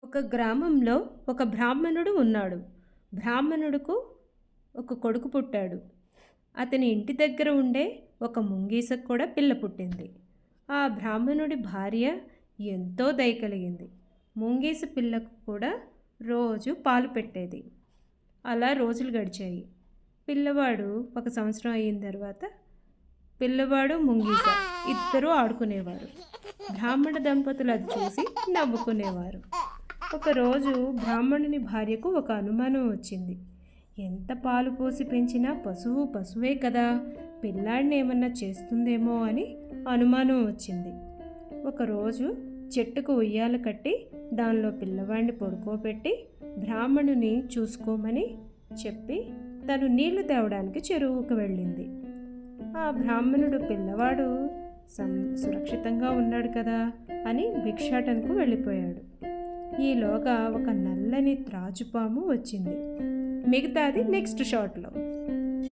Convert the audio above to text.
ఒక గ్రామంలో ఒక బ్రాహ్మణుడు ఉన్నాడు. బ్రాహ్మణుడుకు ఒక కొడుకు పుట్టాడు. అతని ఇంటి దగ్గర ఉండే ఒక ముంగీసకు కూడా పిల్ల పుట్టింది. ఆ బ్రాహ్మణుడి భార్య ఎంతో దయ కలిగింది. ముంగీస పిల్లకు కూడా రోజు పాలు పెట్టేది. అలా రోజులు గడిచాయి. పిల్లవాడు 1 సంవత్సరం అయిన తర్వాత పిల్లవాడు ముంగీస ఇద్దరూ ఆడుకునేవారు. బ్రాహ్మణ దంపతులు అది చూసి నవ్వుకునేవారు. ఒకరోజు బ్రాహ్మణుని భార్యకు ఒక అనుమానం వచ్చింది. ఎంత పాలు పోసి పెంచినా పశువు పశువే కదా, పిల్లాడిని ఏమన్నా చేస్తుందేమో అని అనుమానం వచ్చింది. ఒకరోజు చెట్టుకు ఉయ్యాల కట్టి దానిలో పిల్లవాడిని పడుకోబెట్టి బ్రాహ్మణుని చూసుకోమని చెప్పి తను నీళ్లు తేవడానికి చెరువుకు వెళ్ళింది. ఆ బ్రాహ్మణుడు పిల్లవాడు సురక్షితంగా ఉన్నాడు కదా అని భిక్షాటనకు వెళ్ళిపోయాడు. ఈలోగా ఒక నల్లని త్రాచుపాము వచ్చింది. మిగతాది నెక్స్ట్ షాట్లో.